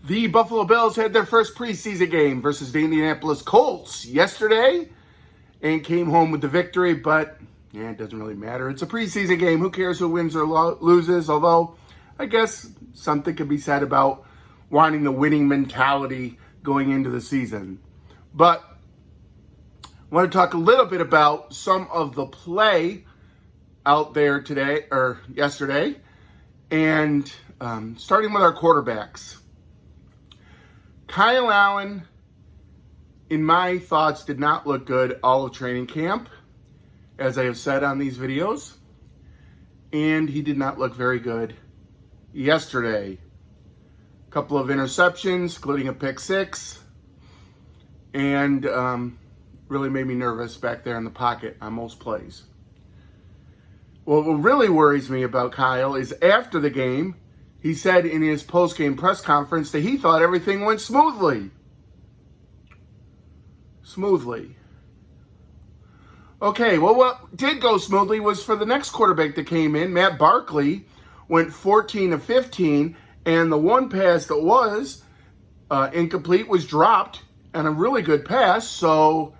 The Buffalo Bills had their first preseason game versus the Indianapolis Colts yesterday and came home with the victory, but it doesn't really matter. It's a preseason game. Who cares who wins or loses? Although, I guess something could be said about wanting the winning mentality going into the season. But I want to talk a little bit about some of the play out there today or yesterday, and starting with our quarterbacks. Kyle Allen, in my thoughts, did not look good all of training camp, as I have said on these videos. And he did not look very good yesterday. A couple of interceptions, including a pick six, and really made me nervous back there in the pocket on most plays. What really worries me about Kyle is after the game, he said in his post-game press conference that he thought everything went smoothly. Okay, well, what did go smoothly was for the next quarterback that came in, Matt Barkley, went 14 of 15, and the one pass that was incomplete was dropped on a really good pass. So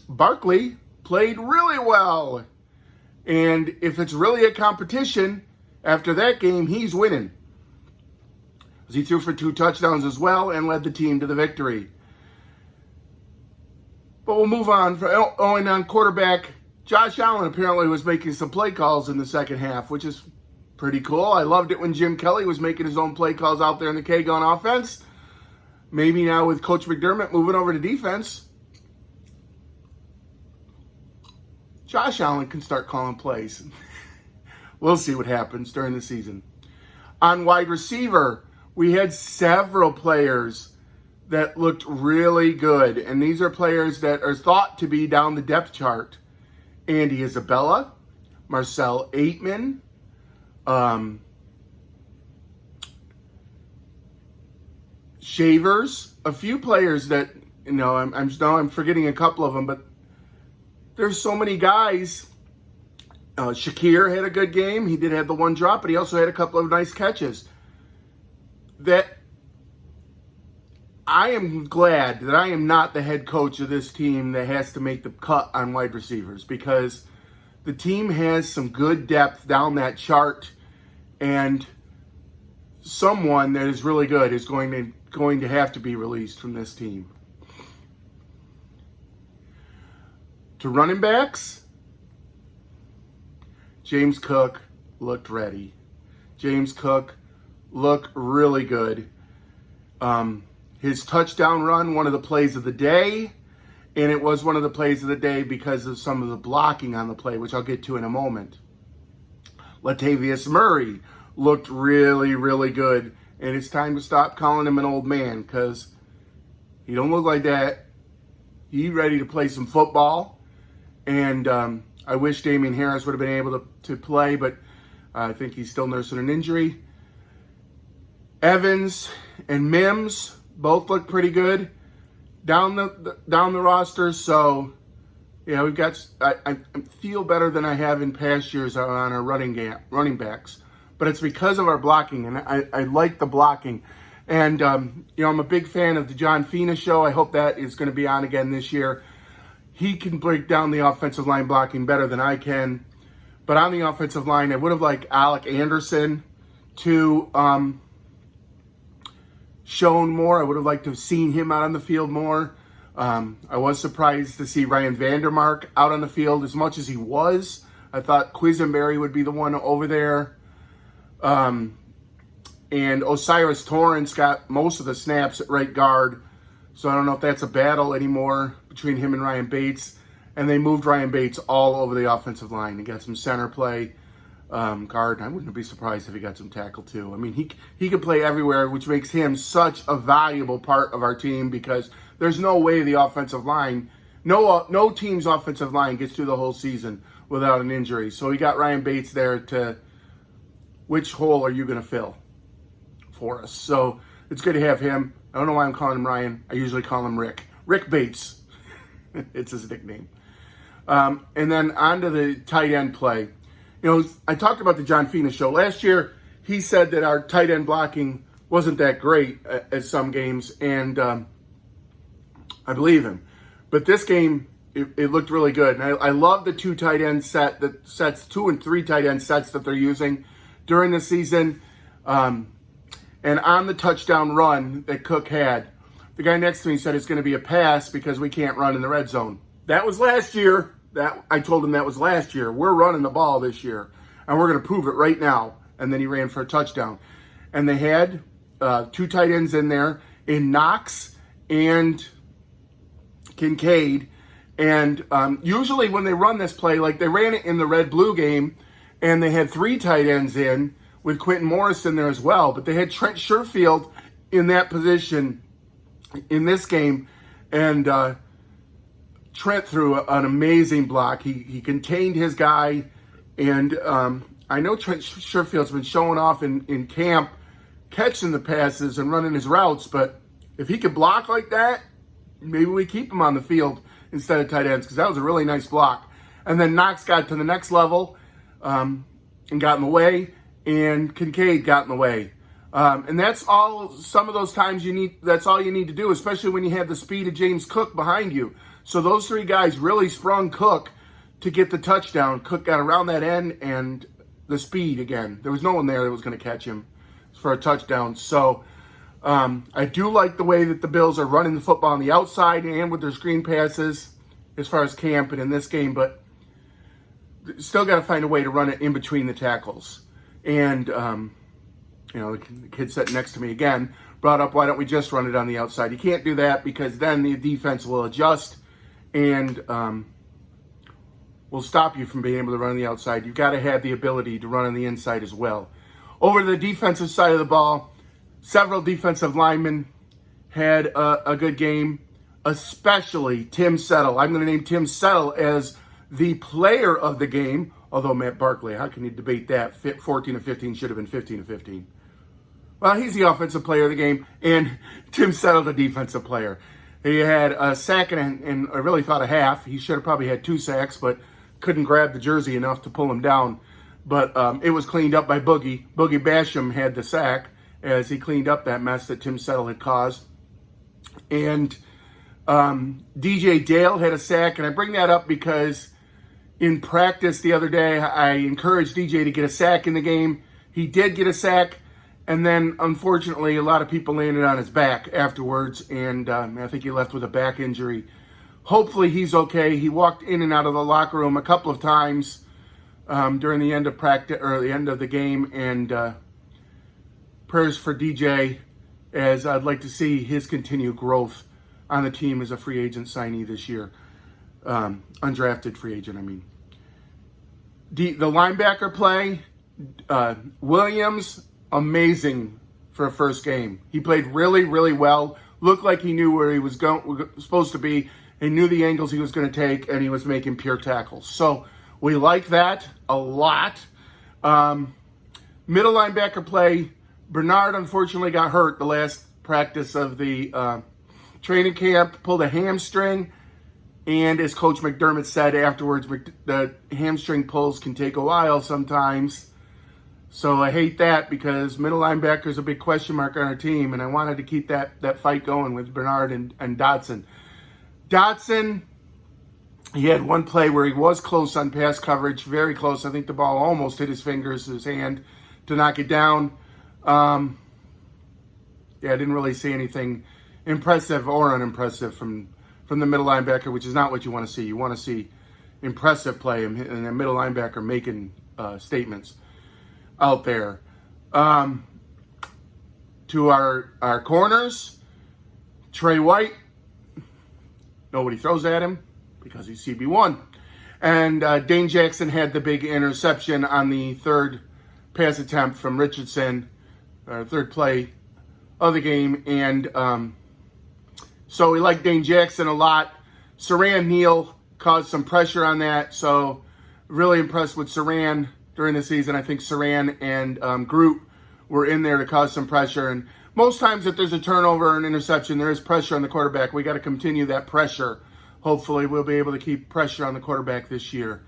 Barkley played really well. And if it's really a competition, after that game, he's winning. He threw for 2 touchdowns as well and led the team to the victory. But we'll move on. And on quarterback, Josh Allen apparently was making some play calls in the second half, which is pretty cool. I loved it when Jim Kelly was making his own play calls out there in the K-Gun offense. Maybe now with Coach McDermott moving over to defense, Josh Allen can start calling plays. We'll see what happens during the season. On wide receiver, we had several players that looked really good. And these are players that are thought to be down the depth chart. Andy Isabella, Marcel Aitman, Shavers, a few players that, I'm forgetting a couple of them, but there's so many guys. Shakir had a good game. He did have the one drop, but he also had a couple of nice catches. That I am glad that I am not the head coach of this team that has to make the cut on wide receivers, because the team has some good depth down that chart, and someone that is really good is going to have to be released from this team. To running backs, James Cook looked ready. James Cook looked really good. His touchdown run, one of the plays of the day, and it was one of the plays of the day because of some of the blocking on the play, which I'll get to in a moment. Latavius Murray looked really, really good, and it's time to stop calling him an old man, because he don't look like that. He's ready to play some football, and I wish Damian Harris would have been able to play, but I think he's still nursing an injury. Evans and Mims both look pretty good down the roster. So, we've got. I feel better than I have in past years on our running backs, but it's because of our blocking, and I like the blocking. And I'm a big fan of the John Fina show. I hope that is going to be on again this year. He can break down the offensive line blocking better than I can. But on the offensive line, I would have liked Alec Anderson to shown more. I would have liked to have seen him out on the field more. I was surprised to see Ryan Vandermark out on the field as much as he was. I thought Quisenberry would be the one over there. And Osiris Torrance got most of the snaps at right guard. So I don't know if that's a battle anymore between him and Ryan Bates. And they moved Ryan Bates all over the offensive line. He got some center play, guard. I wouldn't be surprised if he got some tackle too. I mean, he can play everywhere, which makes him such a valuable part of our team, because there's no way the offensive line, no team's offensive line gets through the whole season without an injury. So we got Ryan Bates there to, which hole are you going to fill for us? So it's good to have him. I don't know why I'm calling him Ryan. I usually call him Rick. Rick Bates. It's his nickname. And then on to the tight end play. I talked about the John Fina show. Last year, he said that our tight end blocking wasn't that great at some games, and I believe him. But this game, it looked really good. And I love the 2 tight end set, the sets, 2 and 3 tight end sets that they're using during the season. And on the touchdown run that Cook had, the guy next to me said it's going to be a pass because we can't run in the red zone. That was last year. I told him that was last year. We're running the ball this year, and we're going to prove it right now. And then he ran for a touchdown. And they had 2 tight ends in there, in Knox and Kincaid. And usually when they run this play, like they ran it in the red-blue game, and they had 3 tight ends in with Quentin Morris in there as well. But they had Trent Sherfield in that position in this game. And Trent threw an amazing block. He contained his guy. And I know Trent Sherfield's been showing off in camp, catching the passes and running his routes. But if he could block like that, maybe we keep him on the field instead of tight ends, because that was a really nice block. And then Knox got to the next level and got in the way, and Kincaid got in the way. And that's all. Some of those times that's all you need to do, especially when you have the speed of James Cook behind you. So those 3 guys really sprung Cook to get the touchdown. Cook got around that end and the speed again. There was no one there that was going to catch him for a touchdown. So I do like the way that the Bills are running the football on the outside and with their screen passes as far as camp and in this game, but still got to find a way to run it in between the tackles. And, the kid sitting next to me again brought up, why don't we just run it on the outside? You can't do that because then the defense will adjust and will stop you from being able to run on the outside. You've got to have the ability to run on the inside as well. Over to the defensive side of the ball, several defensive linemen had a good game, especially Tim Settle. I'm going to name Tim Settle as the player of the game, although Matt Barkley, how can you debate that? 14 of 15 should have been 15 of 15. Well, he's the offensive player of the game, and Tim Settle, the defensive player. He had a sack and I really thought a half. He should have probably had 2 sacks, but couldn't grab the jersey enough to pull him down. But it was cleaned up by Boogie. Boogie Basham had the sack as he cleaned up that mess that Tim Settle had caused. And DJ Dale had a sack, and I bring that up because in practice the other day, I encouraged DJ to get a sack in the game. He did get a sack, and then unfortunately a lot of people landed on his back afterwards, and I think he left with a back injury. Hopefully he's okay. He walked in and out of the locker room a couple of times during the end of practice or the end of the game, and prayers for DJ, as I'd like to see his continued growth on the team as a free agent signee this year. Undrafted free agent, I mean. The linebacker play, Williams, amazing for a first game. He played really, really well. Looked like he knew where he was supposed to be. He knew the angles he was going to take, and he was making pure tackles. So we like that a lot. Middle linebacker play, Bernard unfortunately got hurt the last practice of the training camp, pulled a hamstring. And as Coach McDermott said afterwards, the hamstring pulls can take a while sometimes. So I hate that because middle linebacker is a big question mark on our team, and I wanted to keep that fight going with Bernard and Dotson. Dotson, he had one play where he was close on pass coverage, very close. I think the ball almost hit his fingers, his hand, to knock it down. I didn't really see anything impressive or unimpressive from the middle linebacker, which is not what you want to see. You want to see impressive play and a middle linebacker making statements out there. To our corners, Trey White, nobody throws at him because he's CB1. And Dane Jackson had the big interception on the third pass attempt from Richardson, third play of the game. And so we like Dane Jackson a lot. Saran Neal caused some pressure on that. So really impressed with Saran during the season. I think Saran and Groot were in there to cause some pressure. And most times if there's a turnover or an interception, there is pressure on the quarterback. We got to continue that pressure. Hopefully we'll be able to keep pressure on the quarterback this year,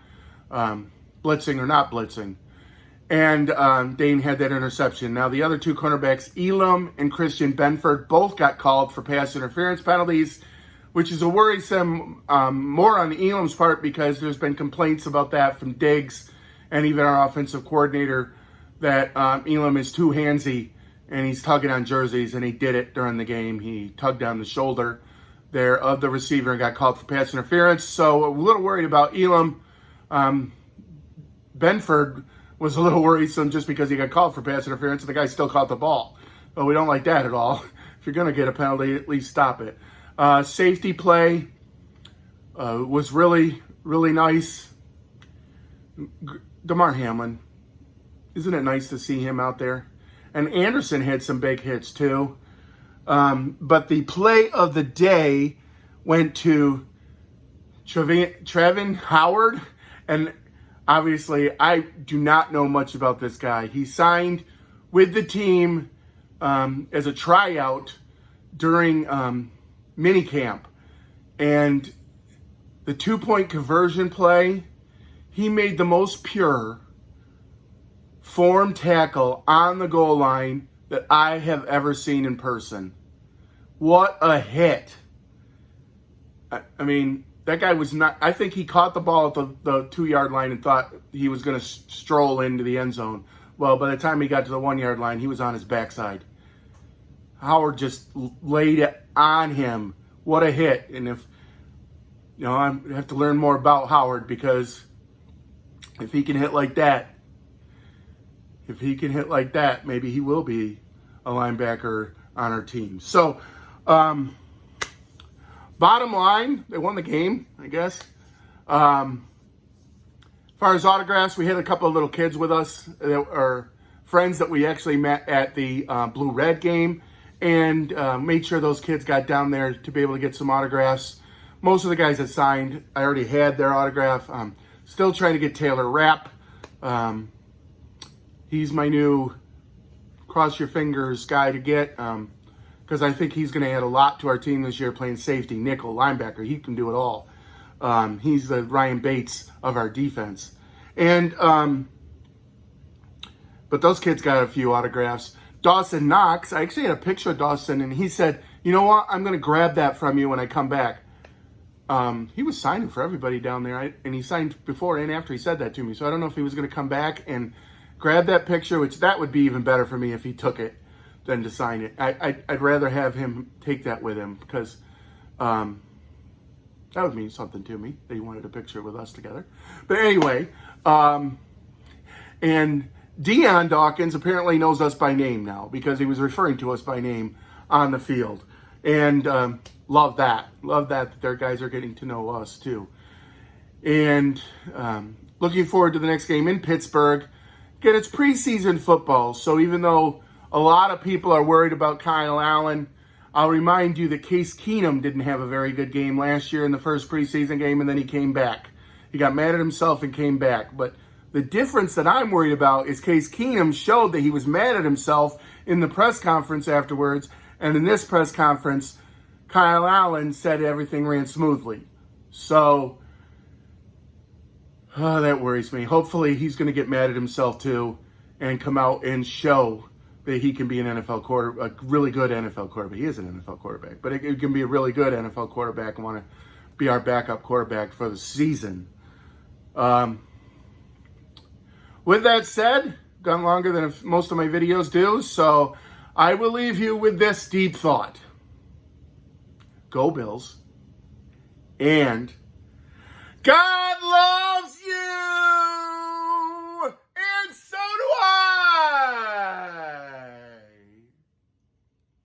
blitzing or not blitzing. And Dane had that interception. Now, the other two cornerbacks, Elam and Christian Benford, both got called for pass interference penalties, which is a worrisome, more on Elam's part because there's been complaints about that from Diggs and even our offensive coordinator that Elam is too handsy and he's tugging on jerseys, and he did it during the game. He tugged on the shoulder there of the receiver and got called for pass interference. So a little worried about Elam. Benford was a little worrisome just because he got called for pass interference and the guy still caught the ball. But we don't like that at all. If you're going to get a penalty, at least stop it. Safety play was really, really nice. DeMar Hamlin, isn't it nice to see him out there? And Anderson had some big hits too. But the play of the day went to Trevin Howard. And obviously, I do not know much about this guy. He signed with the team as a tryout during minicamp. And the 2-point conversion play, he made the most pure form tackle on the goal line that I have ever seen in person. What a hit. I mean, that guy was not... I think he caught the ball at the 2-yard line and thought he was going to stroll into the end zone. Well, by the time he got to the 1-yard line, he was on his backside. Howard just laid it on him. What a hit. And if... I have to learn more about Howard because if he can hit like that, maybe he will be a linebacker on our team. So, bottom line, they won the game, I guess. As far as autographs, we had a couple of little kids with us that are friends that we actually met at the Blue-Red game and made sure those kids got down there to be able to get some autographs. Most of the guys that signed, I already had their autograph. Still trying to get Taylor Rapp. He's my new cross your fingers guy to get because I think he's going to add a lot to our team this year playing safety, nickel, linebacker. He can do it all. He's the Ryan Bates of our defense. And but those kids got a few autographs. Dawson Knox, I actually had a picture of Dawson, and he said, you know what, I'm going to grab that from you when I come back. He was signing for everybody down there, and he signed before and after he said that to me. So I don't know if he was going to come back and grab that picture, which that would be even better for me if he took it than to sign it. I'd rather have him take that with him because that would mean something to me that he wanted a picture with us together. But anyway, and Deion Dawkins apparently knows us by name now because he was referring to us by name on the field. And love that. Love that their guys are getting to know us too. And looking forward to the next game in Pittsburgh. Again, it's preseason football, so even though a lot of people are worried about Kyle Allen, I'll remind you that Case Keenum didn't have a very good game last year in the first preseason game, and then he came back. He got mad at himself and came back. But the difference that I'm worried about is Case Keenum showed that he was mad at himself in the press conference afterwards, and in this press conference, Kyle Allen said everything ran smoothly. So, that worries me. Hopefully he's going to get mad at himself too and come out and show that he can be an NFL quarterback, a really good NFL quarterback. He is an NFL quarterback, but it can be a really good NFL quarterback and want to be our backup quarterback for the season. With that said, gone longer than most of my videos do, so I will leave you with this deep thought. Go Bills. And God